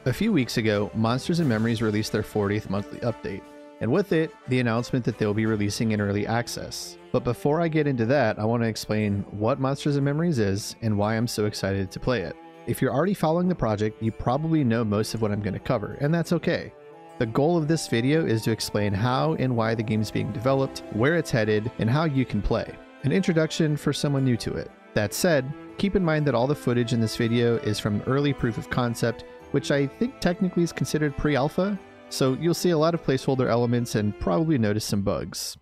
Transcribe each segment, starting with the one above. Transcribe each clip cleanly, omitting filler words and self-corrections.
A few weeks ago, Monsters and Memories released their 40th monthly update, and with it, the announcement that they'll be releasing in early access. But before I get into that, I want to explain what Monsters and Memories is and why I'm so excited to play it. If you're already following the project, you probably know most of what I'm going to cover, and that's okay. The goal of this video is to explain how and why the game is being developed, where it's headed, and how you can play. An introduction for someone new to it. That said, keep in mind that all the footage in this video is from early proof of concept, which I think technically is considered pre-alpha, so you'll see a lot of placeholder elements and probably notice some bugs.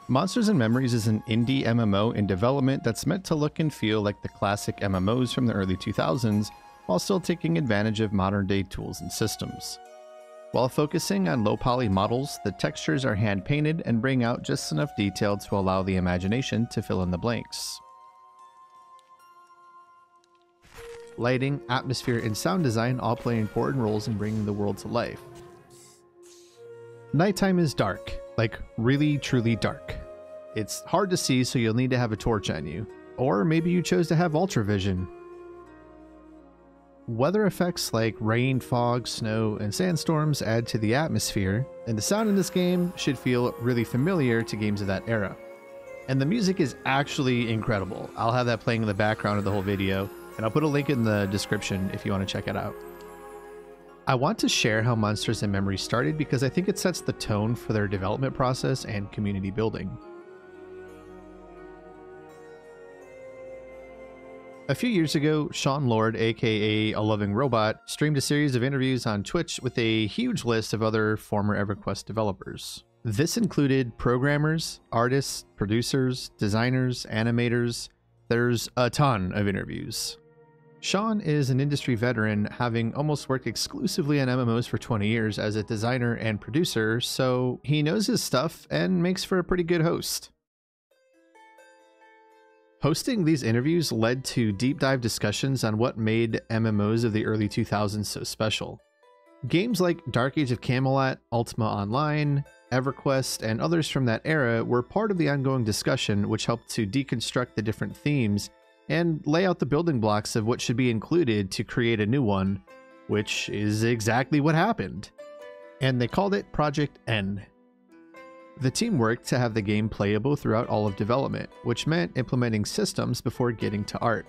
Monsters and Memories is an indie MMO in development that's meant to look and feel like the classic MMOs from the early 2000s, while still taking advantage of modern-day tools and systems. While focusing on low-poly models, the textures are hand-painted and bring out just enough detail to allow the imagination to fill in the blanks. Lighting, atmosphere, and sound design all play important roles in bringing the world to life. Nighttime is dark, like really truly dark. It's hard to see, so you'll need to have a torch on you. Or maybe you chose to have ultravision. Weather effects like rain, fog, snow, and sandstorms add to the atmosphere, and the sound in this game should feel really familiar to games of that era. And the music is actually incredible. I'll have that playing in the background of the whole video, and I'll put a link in the description if you want to check it out. I want to share how Monsters and Memories started because I think it sets the tone for their development process and community building. A few years ago, Sean Lord, aka A Loving Robot, streamed a series of interviews on Twitch with a huge list of other former EverQuest developers. This included programmers, artists, producers, designers, animators. There's a ton of interviews. Sean is an industry veteran, having almost worked exclusively on MMOs for 20 years as a designer and producer, so he knows his stuff and makes for a pretty good host. Hosting these interviews led to deep dive discussions on what made MMOs of the early 2000s so special. Games like Dark Age of Camelot, Ultima Online, EverQuest, and others from that era were part of the ongoing discussion, which helped to deconstruct the different themes and lay out the building blocks of what should be included to create a new one, which is exactly what happened. And they called it Project N. The team worked to have the game playable throughout all of development, which meant implementing systems before getting to art.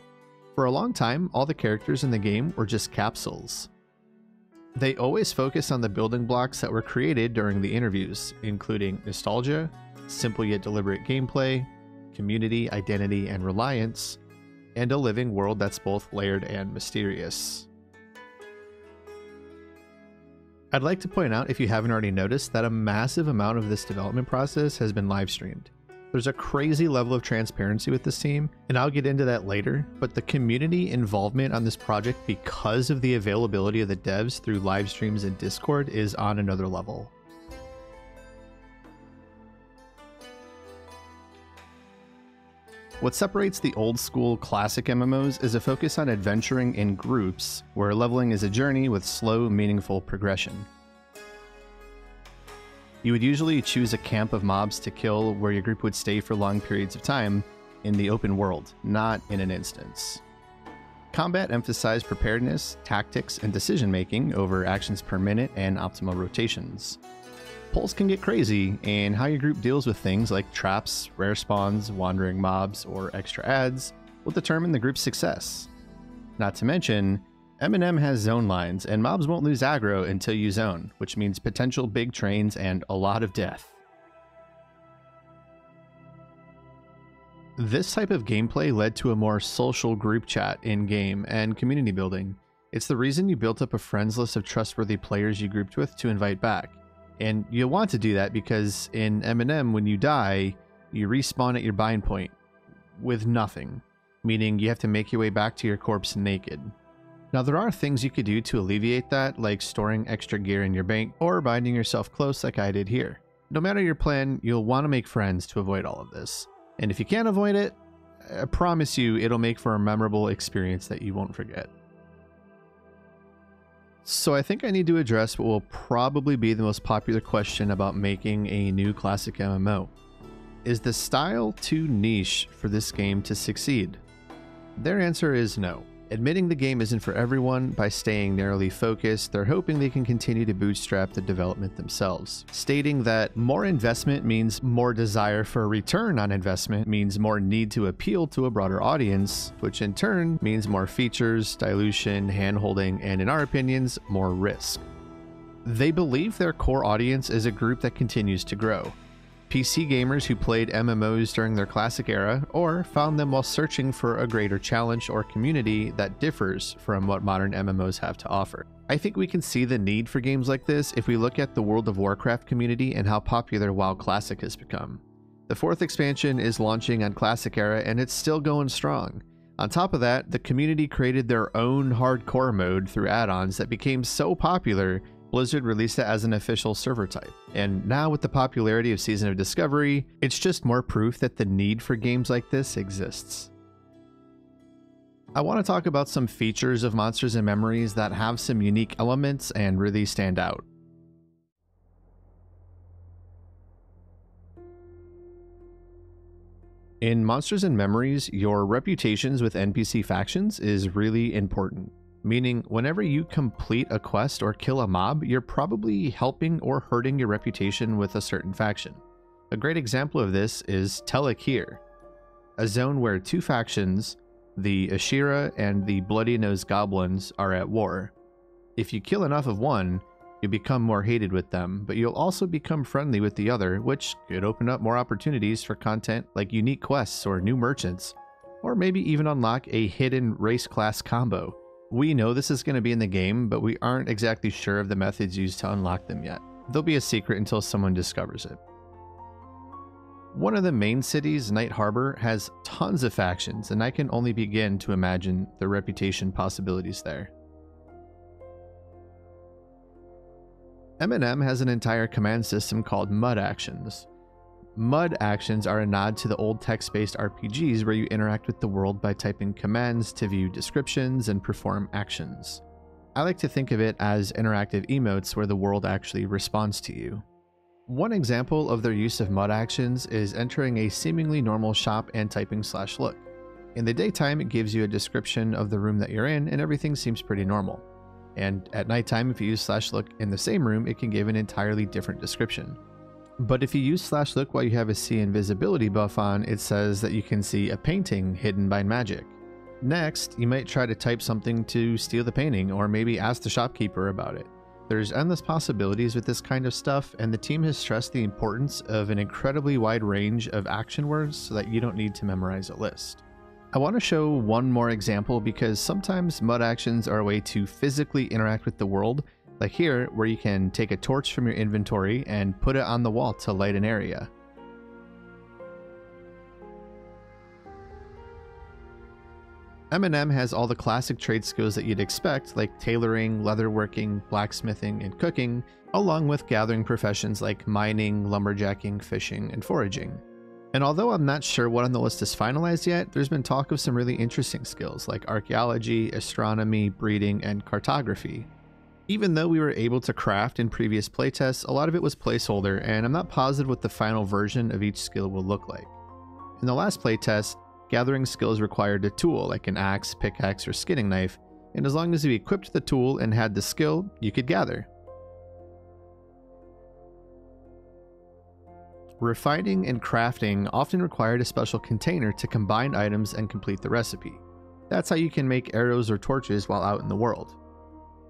For a long time, all the characters in the game were just capsules. They always focused on the building blocks that were created during the interviews, including nostalgia, simple yet deliberate gameplay, community, identity, and reliance, and a living world that's both layered and mysterious. I'd like to point out, if you haven't already noticed, that a massive amount of this development process has been live streamed. There's a crazy level of transparency with this team, and I'll get into that later, but the community involvement on this project because of the availability of the devs through live streams and Discord is on another level. What separates the old school classic MMOs is a focus on adventuring in groups, where leveling is a journey with slow, meaningful progression. You would usually choose a camp of mobs to kill where your group would stay for long periods of time in the open world, not in an instance. Combat emphasized preparedness, tactics, and decision-making over actions per minute and optimal rotations. Polls can get crazy, and how your group deals with things like traps, rare spawns, wandering mobs, or extra adds will determine the group's success. Not to mention, M&M has zone lines, and mobs won't lose aggro until you zone, which means potential big trains and a lot of death. This type of gameplay led to a more social group chat in-game and community building. It's the reason you built up a friends list of trustworthy players you grouped with to invite back. And you'll want to do that because in M&M, when you die, you respawn at your bind point with nothing, meaning you have to make your way back to your corpse naked. Now, there are things you could do to alleviate that, like storing extra gear in your bank or binding yourself close like I did here. No matter your plan, you'll want to make friends to avoid all of this. And if you can't avoid it, I promise you it'll make for a memorable experience that you won't forget. So I think I need to address what will probably be the most popular question about making a new classic MMO. is the style too niche for this game to succeed? Their answer is no. Admitting the game isn't for everyone, by staying narrowly focused, they're hoping they can continue to bootstrap the development themselves, stating that more investment means more desire for a return on investment, means more need to appeal to a broader audience, which in turn means more features, dilution, handholding, and in our opinions, more risk. They believe their core audience is a group that continues to grow. PC gamers who played MMOs during their classic era, or found them while searching for a greater challenge or community that differs from what modern MMOs have to offer. I think we can see the need for games like this if we look at the World of Warcraft community and how popular WoW Classic has become. The 4th expansion is launching on Classic era and it's still going strong. On top of that, the community created their own hardcore mode through add-ons that became so popular Blizzard released it as an official server type. And now with the popularity of Season of Discovery, it's just more proof that the need for games like this exists. I want to talk about some features of Monsters and Memories that have some unique elements and really stand out. In Monsters and Memories, your reputations with NPC factions is really important. Meaning, whenever you complete a quest or kill a mob, you're probably helping or hurting your reputation with a certain faction. A great example of this is Telekir, a zone where 2 factions, the Ashira and the Bloody-Nosed Goblins, are at war. If you kill enough of one, you become more hated with them, but you'll also become friendly with the other, which could open up more opportunities for content like unique quests or new merchants, or maybe even unlock a hidden race class combo. We know this is going to be in the game, but we aren't exactly sure of the methods used to unlock them yet. They'll be a secret until someone discovers it. One of the main cities, Night Harbor, has tons of factions, and I can only begin to imagine the reputation possibilities there. M&M has an entire command system called MUD actions. MUD actions are a nod to the old text-based RPGs where you interact with the world by typing commands to view descriptions and perform actions. I like to think of it as interactive emotes where the world actually responds to you. One example of their use of MUD actions is entering a seemingly normal shop and typing /look. In the daytime, it gives you a description of the room that you're in and everything seems pretty normal. And at nighttime, if you use /look in the same room, it can give an entirely different description. But if you use /look while you have a see invisibility buff on, it says that you can see a painting hidden by magic. Next, you might try to type something to steal the painting, or maybe ask the shopkeeper about it. There's endless possibilities with this kind of stuff, and the team has stressed the importance of an incredibly wide range of action words so that you don't need to memorize a list. I want to show one more example because sometimes MUD actions are a way to physically interact with the world, like here, where you can take a torch from your inventory and put it on the wall to light an area. M&M has all the classic trade skills that you'd expect, like tailoring, leatherworking, blacksmithing, and cooking, along with gathering professions like mining, lumberjacking, fishing, and foraging. And although I'm not sure what on the list is finalized yet, there's been talk of some really interesting skills like archaeology, astronomy, breeding, and cartography. Even though we were able to craft in previous playtests, a lot of it was placeholder, and I'm not positive what the final version of each skill will look like. In the last playtest, gathering skills required a tool like an axe, pickaxe, or skinning knife, and as long as you equipped the tool and had the skill, you could gather. Refining and crafting often required a special container to combine items and complete the recipe. That's how you can make arrows or torches while out in the world.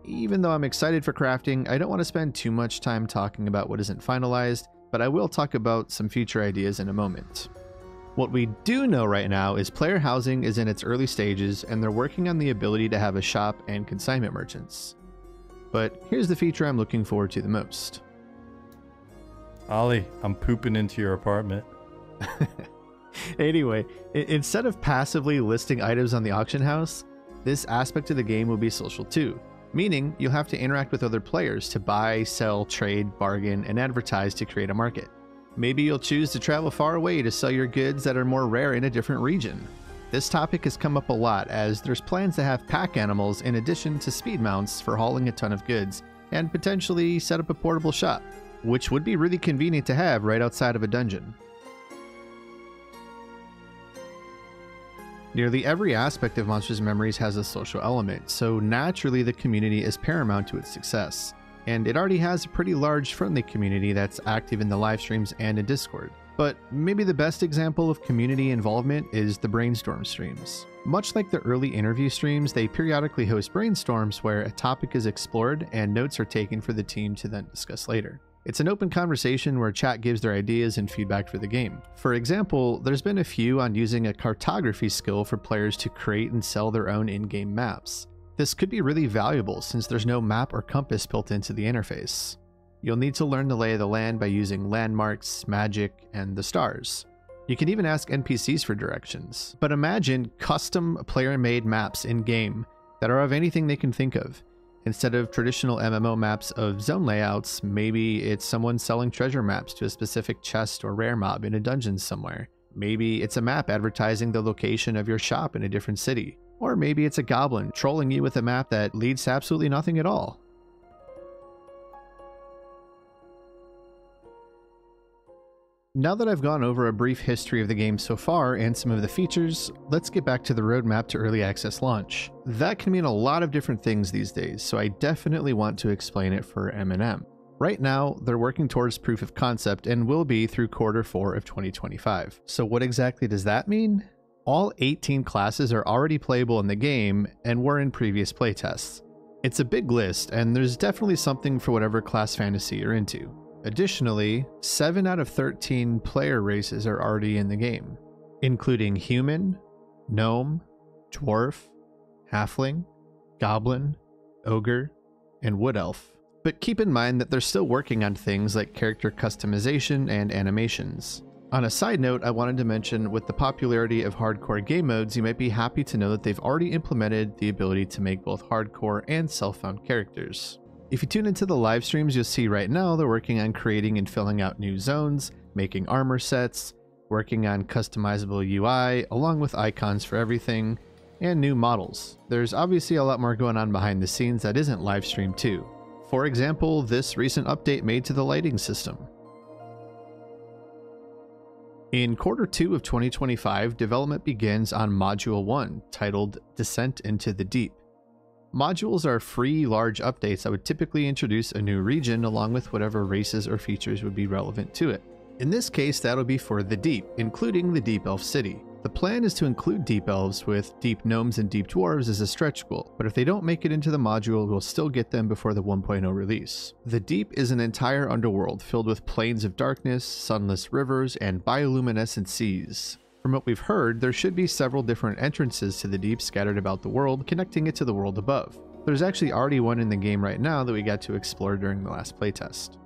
Even though I'm excited for crafting, I don't want to spend too much time talking about what isn't finalized, but I will talk about some future ideas in a moment. What we do know right now is player housing is in its early stages and they're working on the ability to have a shop and consignment merchants. But here's the feature I'm looking forward to the most. Ollie, I'm pooping into your apartment. Anyway, instead of passively listing items on the auction house, this aspect of the game will be social too. Meaning, you'll have to interact with other players to buy, sell, trade, bargain, and advertise to create a market. Maybe you'll choose to travel far away to sell your goods that are more rare in a different region. This topic has come up a lot as there's plans to have pack animals in addition to speed mounts for hauling a ton of goods, and potentially set up a portable shop, which would be really convenient to have right outside of a dungeon. Nearly every aspect of Monsters and Memories has a social element, so naturally the community is paramount to its success. And it already has a pretty large friendly community that's active in the live streams and in Discord. But maybe the best example of community involvement is the brainstorm streams. Much like the early interview streams, they periodically host brainstorms where a topic is explored and notes are taken for the team to then discuss later. It's an open conversation where chat gives their ideas and feedback for the game. For example, there's been a few on using a cartography skill for players to create and sell their own in-game maps. This could be really valuable since there's no map or compass built into the interface. You'll need to learn the lay of the land by using landmarks, magic, and the stars. You can even ask NPCs for directions. But imagine custom player-made maps in-game that are of anything they can think of. Instead of traditional MMO maps of zone layouts, maybe it's someone selling treasure maps to a specific chest or rare mob in a dungeon somewhere. Maybe it's a map advertising the location of your shop in a different city. Or maybe it's a goblin trolling you with a map that leads to absolutely nothing at all. Now that I've gone over a brief history of the game so far and some of the features, let's get back to the roadmap to early access launch. That can mean a lot of different things these days, so I definitely want to explain it for M&M. Right now, they're working towards proof of concept and will be through Q4 of 2025. So what exactly does that mean? All 18 classes are already playable in the game and were in previous playtests. It's a big list, and there's definitely something for whatever class fantasy you're into. Additionally, 7 out of 13 player races are already in the game, including human, gnome, dwarf, halfling, goblin, ogre, and wood elf. But keep in mind that they're still working on things like character customization and animations. On a side note, I wanted to mention with the popularity of hardcore game modes, you might be happy to know that they've already implemented the ability to make both hardcore and self-found characters. If you tune into the live streams, you'll see right now they're working on creating and filling out new zones, making armor sets, working on customizable UI, along with icons for everything, and new models. There's obviously a lot more going on behind the scenes that isn't live streamed too. For example, this recent update made to the lighting system. In Q2 of 2025, development begins on Module 1, titled Descent into the Deep. Modules are free, large updates that would typically introduce a new region along with whatever races or features would be relevant to it. In this case, that'll be for the Deep, including the Deep Elf City. The plan is to include Deep Elves with Deep Gnomes and Deep Dwarves as a stretch goal, but if they don't make it into the module, we'll still get them before the 1.0 release. The Deep is an entire underworld filled with plains of darkness, sunless rivers, and bioluminescent seas. From what we've heard, there should be several different entrances to the Deep scattered about the world, connecting it to the world above. There's actually already one in the game right now that we got to explore during the last playtest.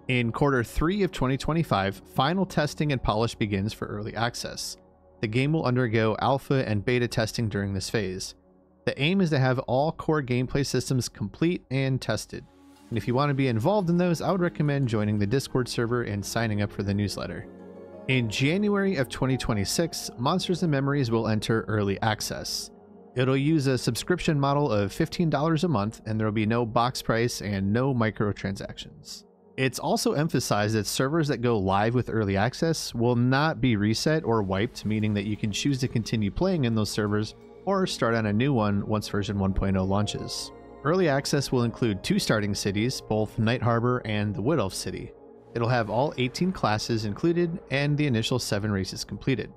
In Q3 of 2025, final testing and polish begins for early access. The game will undergo alpha and beta testing during this phase. The aim is to have all core gameplay systems complete and tested. And if you want to be involved in those, I would recommend joining the Discord server and signing up for the newsletter. In January of 2026, Monsters and Memories will enter early access. It'll use a subscription model of $15 a month, and there will be no box price and no microtransactions. It's also emphasized that servers that go live with early access will not be reset or wiped, meaning that you can choose to continue playing in those servers or start on a new one once version 1.0 launches. Early access will include 2 starting cities, both Night Harbor and the Wood Elf City. It'll have all 18 classes included and the initial 7 races completed.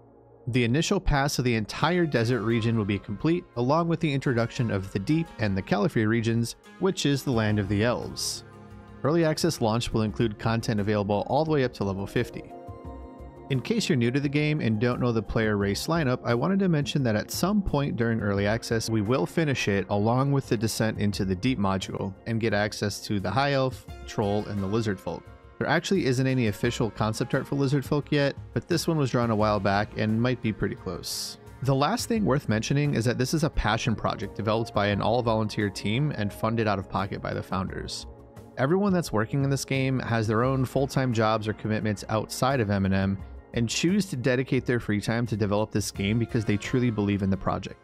The initial pass of the entire desert region will be complete, along with the introduction of the Deep and the Califree regions, which is the land of the elves. Early access launch will include content available all the way up to level 50. In case you're new to the game and don't know the player race lineup, I wanted to mention that at some point during early access, we will finish it along with the Descent into the Deep module and get access to the High Elf, Troll, and the Lizard Folk. There actually isn't any official concept art for Lizard Folk yet, but this one was drawn a while back and might be pretty close. The last thing worth mentioning is that this is a passion project developed by an all-volunteer team and funded out of pocket by the founders. Everyone that's working in this game has their own full-time jobs or commitments outside of M&M and choose to dedicate their free time to develop this game because they truly believe in the project.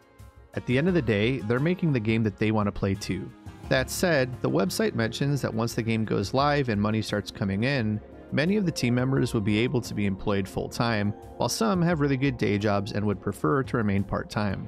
At the end of the day, they're making the game that they want to play too. That said, the website mentions that once the game goes live and money starts coming in, Many of the team members will be able to be employed full-time, while some have really good day jobs and would prefer to remain part-time.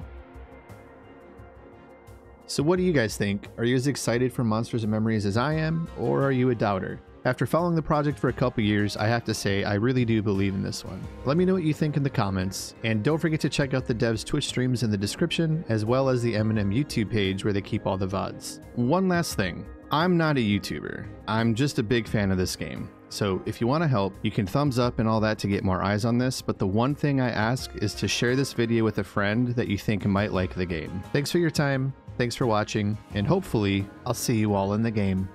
So what do you guys think? Are you as excited for Monsters and Memories as I am, or are you a doubter? After following the project for a couple years, I have to say I really do believe in this one. Let me know what you think in the comments, and don't forget to check out the devs' Twitch streams in the description, as well as the M&M YouTube page where they keep all the VODs. One last thing, I'm not a YouTuber, I'm just a big fan of this game. So if you want to help, you can thumbs up and all that to get more eyes on this, but the one thing I ask is to share this video with a friend that you think might like the game. Thanks for your time, thanks for watching, and hopefully I'll see you all in the game.